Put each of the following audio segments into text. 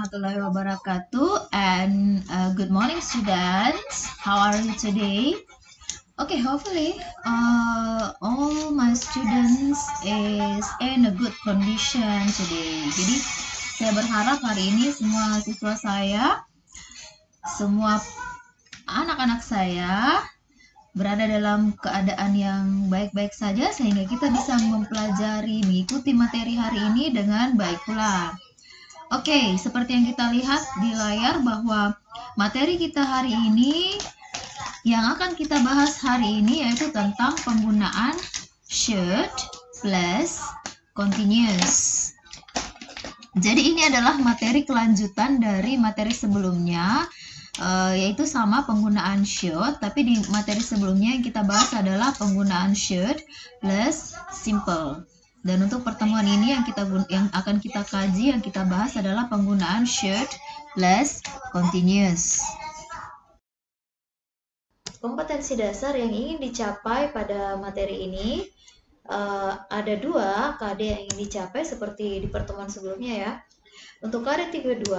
warahmatullahi wabarakatuh, and good morning students. How are you today? Okay, hopefully all my students is in a good condition today. Jadi saya berharap hari ini semua siswa saya, semua anak-anak saya berada dalam keadaan yang baik-baik saja sehingga kita bisa mempelajari, mengikuti materi hari ini dengan baik pula. Oke, seperti yang kita lihat di layar bahwa materi kita hari ini yang akan kita bahas hari ini yaitu tentang penggunaan should plus continuous. Jadi ini adalah materi kelanjutan dari materi sebelumnya, yaitu sama penggunaan should, tapi di materi sebelumnya yang kita bahas adalah penggunaan should plus simple. Dan untuk pertemuan ini yang akan kita kaji, yang kita bahas adalah penggunaan should plus continuous. Kompetensi dasar yang ingin dicapai pada materi ini ada 2 KD yang ingin dicapai seperti di pertemuan sebelumnya ya. Untuk KD 32,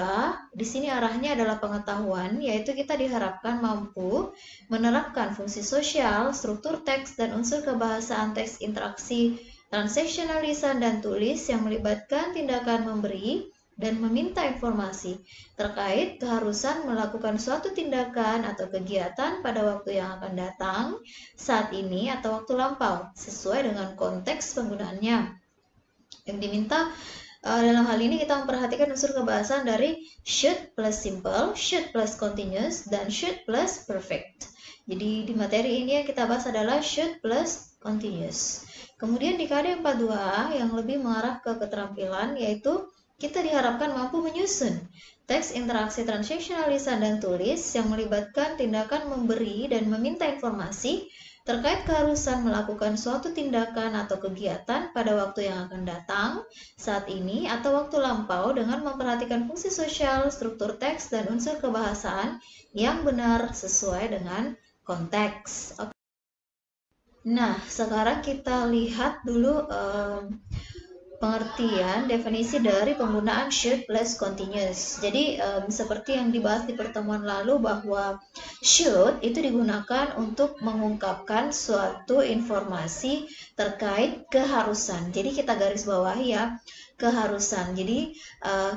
di sini arahnya adalah pengetahuan, yaitu kita diharapkan mampu menerapkan fungsi sosial, struktur teks, dan unsur kebahasaan teks interaksi, transaksional lisan dan tulis yang melibatkan tindakan memberi dan meminta informasi terkait keharusan melakukan suatu tindakan atau kegiatan pada waktu yang akan datang, saat ini atau waktu lampau, sesuai dengan konteks penggunaannya. Yang diminta dalam hal ini kita memperhatikan unsur kebahasaan dari should plus simple, should plus continuous, dan should plus perfect. Jadi di materi ini yang kita bahas adalah should plus continuous. Kemudian di KD 42 yang lebih mengarah ke keterampilan, yaitu kita diharapkan mampu menyusun teks interaksi transaksional lisan dan tulis yang melibatkan tindakan memberi dan meminta informasi terkait keharusan melakukan suatu tindakan atau kegiatan pada waktu yang akan datang, saat ini atau waktu lampau dengan memperhatikan fungsi sosial, struktur teks, dan unsur kebahasaan yang benar sesuai dengan konteks. Nah, sekarang kita lihat dulu pengertian definisi dari penggunaan should plus continuous. Jadi seperti yang dibahas di pertemuan lalu bahwa should itu digunakan untuk mengungkapkan suatu informasi terkait keharusan. Jadi kita garis bawahi ya, keharusan. Jadi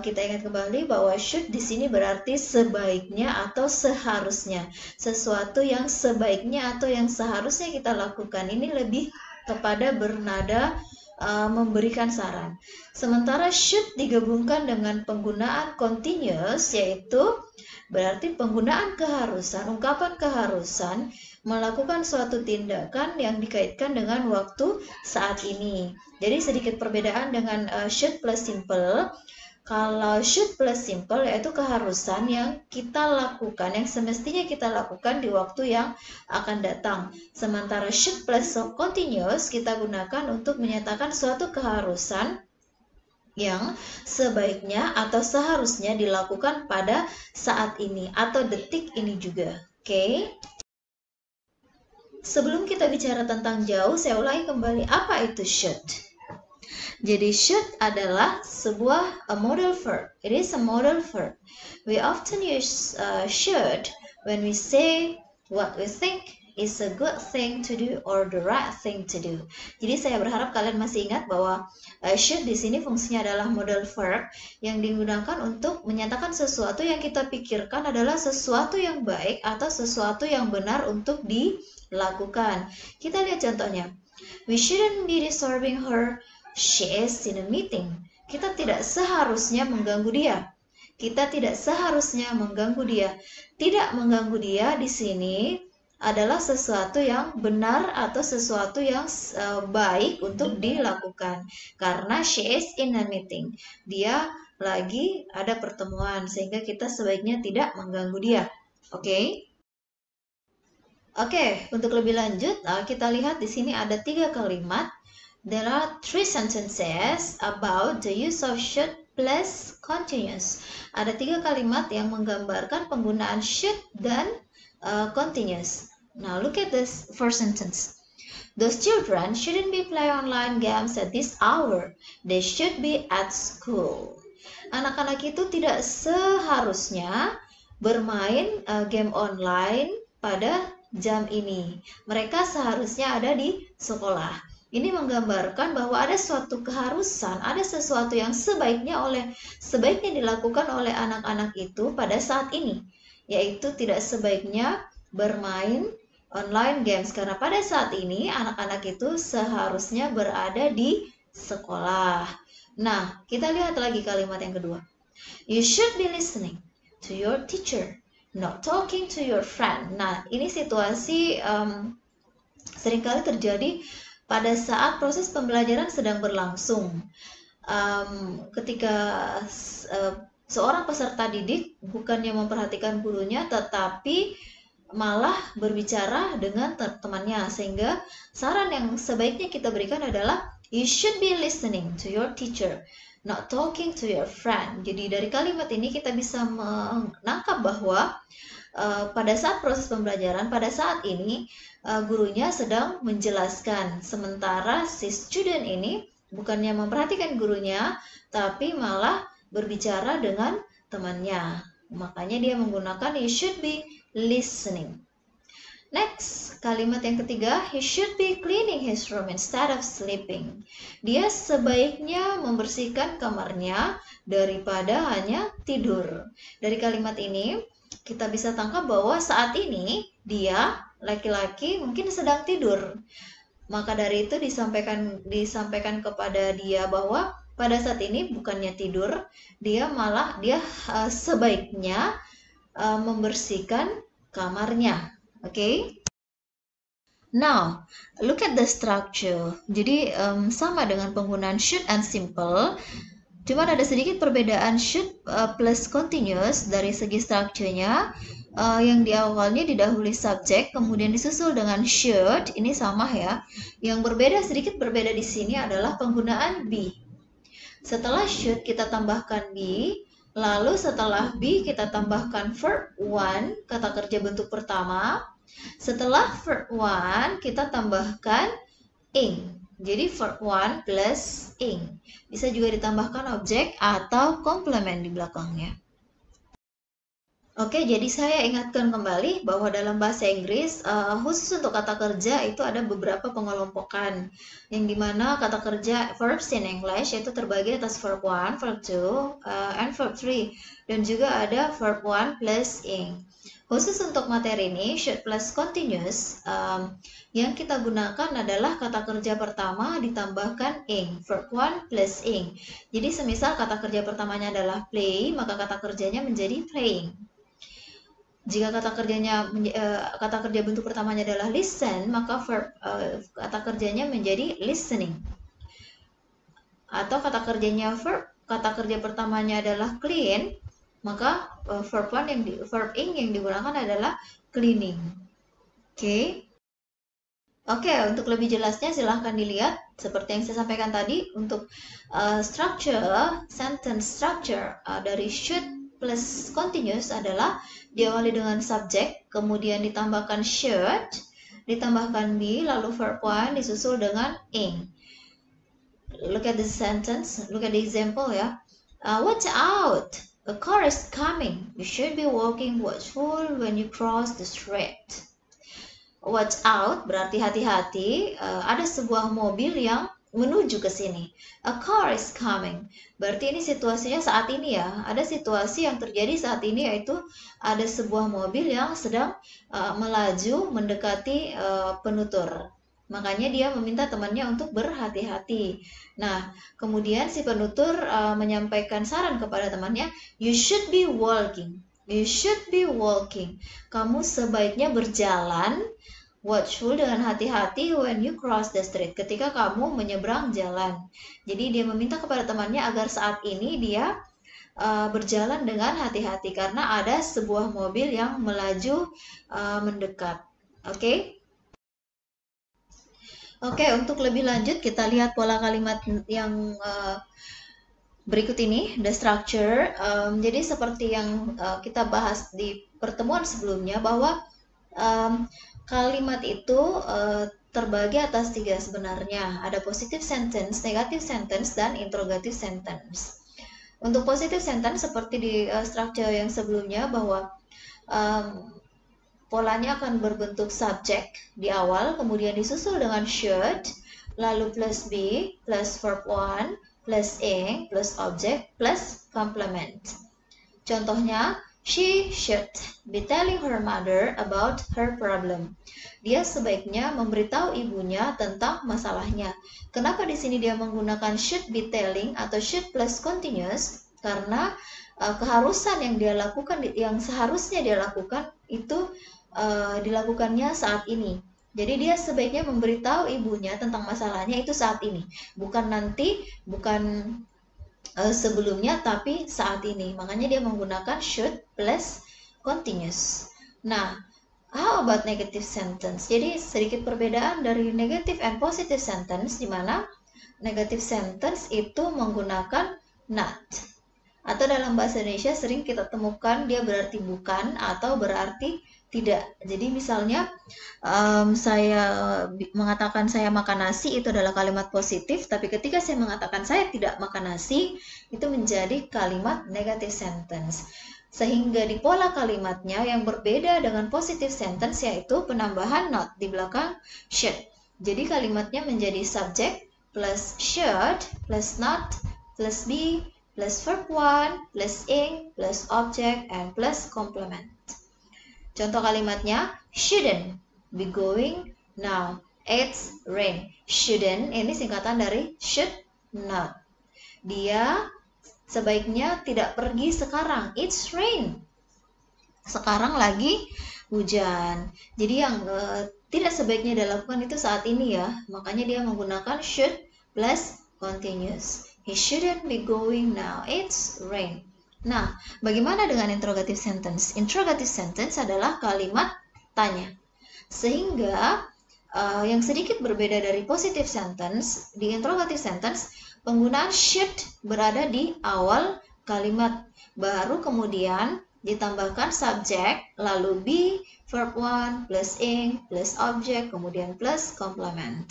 kita ingat kembali bahwa should di sini berarti sebaiknya atau seharusnya. Sesuatu yang sebaiknya atau yang seharusnya kita lakukan. Ini lebih kepada bernada memberikan saran. Sementara should digabungkan dengan penggunaan continuous, yaitu berarti penggunaan keharusan, ungkapan keharusan melakukan suatu tindakan yang dikaitkan dengan waktu saat ini. Jadi sedikit perbedaan dengan should plus simple. Kalau should plus simple yaitu keharusan yang kita lakukan, yang semestinya kita lakukan di waktu yang akan datang. Sementara should plus continuous kita gunakan untuk menyatakan suatu keharusan yang sebaiknya atau seharusnya dilakukan pada saat ini atau detik ini juga. Oke? Sebelum kita bicara tentang jauh, saya ulangi kembali apa itu should. Jadi should adalah sebuah modal verb. It is a modal verb. We often use should when we say what we think is a good thing to do or the right thing to do. Jadi saya berharap kalian masih ingat bahwa should di sini fungsinya adalah modal verb yang digunakan untuk menyatakan sesuatu yang kita pikirkan adalah sesuatu yang baik atau sesuatu yang benar untuk dilakukan. Kita lihat contohnya. We shouldn't be disturbing her. She is in a meeting. Kita tidak seharusnya mengganggu dia. Kita tidak seharusnya mengganggu dia. Tidak mengganggu dia di sini adalah sesuatu yang benar atau sesuatu yang baik untuk dilakukan. Karena she is in a meeting. Dia lagi ada pertemuan sehingga kita sebaiknya tidak mengganggu dia. Oke? Oke, untuk lebih lanjut kita lihat di sini ada 3 kalimat. There are 3 sentences about the use of should plus continuous. Ada 3 kalimat yang menggambarkan penggunaan should dan continuous. Now look at this first sentence. Those children shouldn't be playing online games at this hour. They should be at school. Anak-anak itu tidak seharusnya bermain game online pada jam ini. Mereka seharusnya ada di sekolah. Ini menggambarkan bahwa ada suatu keharusan, ada sesuatu yang sebaiknya dilakukan oleh anak-anak itu pada saat ini, yaitu tidak sebaiknya bermain online games, karena pada saat ini anak-anak itu seharusnya berada di sekolah. Nah, kita lihat lagi kalimat yang kedua. You should be listening to your teacher, not talking to your friend. Nah, ini situasi seringkali terjadi pada saat proses pembelajaran sedang berlangsung. Ketika seorang peserta didik bukannya memperhatikan gurunya, tetapi malah berbicara dengan temannya, sehingga saran yang sebaiknya kita berikan adalah you should be listening to your teacher, not talking to your friend. Jadi dari kalimat ini kita bisa menangkap bahwa pada saat proses pembelajaran, pada saat ini gurunya sedang menjelaskan, sementara si student ini bukannya memperhatikan gurunya, tapi malah berbicara dengan temannya. Makanya dia menggunakan you should be listening. Next, kalimat yang ketiga, he should be cleaning his room instead of sleeping. Dia sebaiknya membersihkan kamarnya daripada hanya tidur. Dari kalimat ini, kita bisa tangkap bahwa saat ini dia, laki-laki, mungkin sedang tidur. Maka dari itu disampaikan kepada dia bahwa pada saat ini bukannya tidur, dia sebaiknya membersihkan kamarnya. Okay? Now, look at the structure. Jadi sama dengan penggunaan should and simple, cuma ada sedikit perbedaan should plus continuous dari segi strukturnya. Yang di awalnya didahului subjek, kemudian disusul dengan should. Ini sama ya. Yang sedikit berbeda di sini adalah penggunaan be. Setelah should kita tambahkan be, lalu setelah be kita tambahkan verb one, kata kerja bentuk pertama. Setelah verb one kita tambahkan ing. Jadi verb one plus ing. Bisa juga ditambahkan objek atau komplement di belakangnya. Oke, jadi saya ingatkan kembali bahwa dalam bahasa Inggris, khusus untuk kata kerja itu ada beberapa pengelompokan, yang dimana kata kerja verbs in English itu terbagi atas verb 1, verb 2, and verb 3, dan juga ada verb 1 plus ing. Khusus untuk materi ini, should plus continuous, yang kita gunakan adalah kata kerja pertama ditambahkan ing, verb 1 plus ing. Jadi semisal kata kerja pertamanya adalah play, maka kata kerjanya menjadi playing. Jika kata kerja bentuk pertamanya adalah listen, maka kata kerjanya menjadi listening. Atau kata kerja pertamanya adalah clean, maka verb ing yang digunakan adalah cleaning. Oke, untuk lebih jelasnya silahkan dilihat seperti yang saya sampaikan tadi untuk sentence structure dari should plus continuous adalah diawali dengan subjek, kemudian ditambahkan should, ditambahkan be, lalu verb 1 disusul dengan ing. Look at the sentence, look at the example ya. Watch out, a car is coming. You should be walking watchful when you cross the street. Watch out berarti hati-hati, ada sebuah mobil yang menuju ke sini. A car is coming. Berarti ini situasinya saat ini ya. Ada situasi yang terjadi saat ini, yaitu ada sebuah mobil yang sedang melaju mendekati penutur. Makanya dia meminta temannya untuk berhati-hati. Nah, kemudian si penutur menyampaikan saran kepada temannya, you should be walking. You should be walking. Kamu sebaiknya berjalan watchful dengan hati-hati when you cross the street, ketika kamu menyeberang jalan. Jadi dia meminta kepada temannya agar saat ini dia berjalan dengan hati-hati karena ada sebuah mobil yang melaju mendekat. Oke, untuk lebih lanjut kita lihat pola kalimat yang berikut ini, the structure. Jadi seperti yang kita bahas di pertemuan sebelumnya bahwa kalimat itu terbagi atas 3 sebenarnya. Ada positive sentence, negative sentence, dan interrogative sentence. Untuk positive sentence seperti di structure yang sebelumnya bahwa polanya akan berbentuk subject di awal, kemudian disusul dengan should, lalu plus be, plus verb 1, plus ing, plus object, plus complement. Contohnya, she should be telling her mother about her problem. Dia sebaiknya memberitahu ibunya tentang masalahnya. Kenapa di sini dia menggunakan should be telling atau should plus continuous? Karena keharusan yang dia lakukan, yang seharusnya dia lakukan itu dilakukannya saat ini. Jadi dia sebaiknya memberitahu ibunya tentang masalahnya itu saat ini, bukan nanti, bukan sebelumnya, tapi saat ini. Makanya dia menggunakan should plus continuous. Nah, how about negative sentence? Jadi sedikit perbedaan dari negative and positive sentence, di mana negative sentence itu menggunakan not. Atau dalam bahasa Indonesia sering kita temukan dia berarti bukan atau berarti tidak. Jadi misalnya saya mengatakan saya makan nasi, itu adalah kalimat positif, tapi ketika saya mengatakan saya tidak makan nasi, itu menjadi kalimat negative sentence. Sehingga di pola kalimatnya yang berbeda dengan positive sentence, yaitu penambahan not di belakang should. Jadi kalimatnya menjadi subject plus should plus not plus be plus verb 1 plus ing plus object and plus complement. Contoh kalimatnya, shouldn't be going now, it's rain. Shouldn't ini singkatan dari should not. Dia sebaiknya tidak pergi sekarang, it's rain. Sekarang lagi hujan. Jadi yang tidak sebaiknya dilakukan itu saat ini ya. Makanya dia menggunakan should plus continuous. He shouldn't be going now, it's rain. Nah, bagaimana dengan interrogative sentence? Interrogative sentence adalah kalimat tanya. Sehingga yang sedikit berbeda dari positive sentence, di interrogative sentence, penggunaan should berada di awal kalimat. Baru kemudian ditambahkan subject, lalu be, verb 1, plus ing, plus object, kemudian plus complement.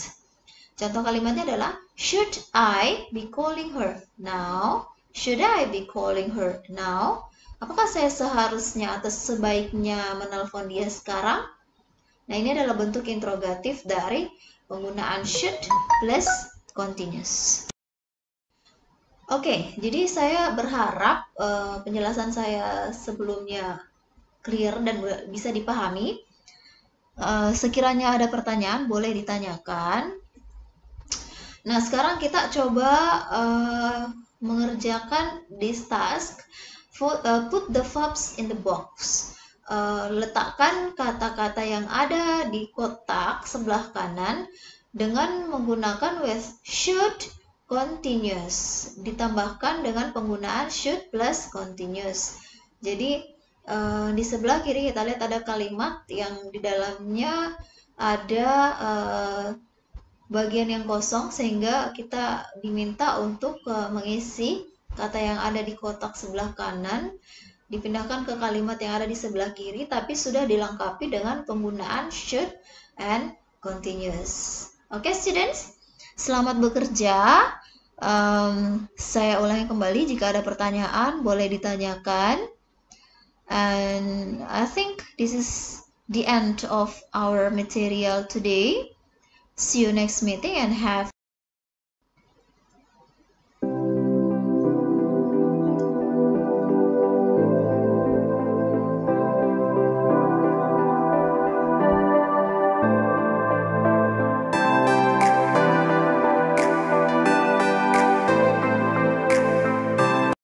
Contoh kalimatnya adalah, should I be calling her now? Should I be calling her now? Apakah saya seharusnya atau sebaiknya menelpon dia sekarang? Nah, ini adalah bentuk interrogatif dari penggunaan should plus continuous. Oke, jadi saya berharap penjelasan saya sebelumnya clear dan bisa dipahami. Sekiranya ada pertanyaan, boleh ditanyakan. Nah, sekarang kita coba mengerjakan this task. Put the verbs in the box. Letakkan kata-kata yang ada di kotak sebelah kanan dengan menggunakan with should continuous, ditambahkan dengan penggunaan should plus continuous. Jadi di sebelah kiri kita lihat ada kalimat yang di dalamnya ada bagian yang kosong, sehingga kita diminta untuk mengisi kata yang ada di kotak sebelah kanan, dipindahkan ke kalimat yang ada di sebelah kiri, tapi sudah dilengkapi dengan penggunaan should and continuous. Oke, students, selamat bekerja. Saya ulangi kembali, jika ada pertanyaan boleh ditanyakan. And I think this is the end of our material today. See you next meeting and have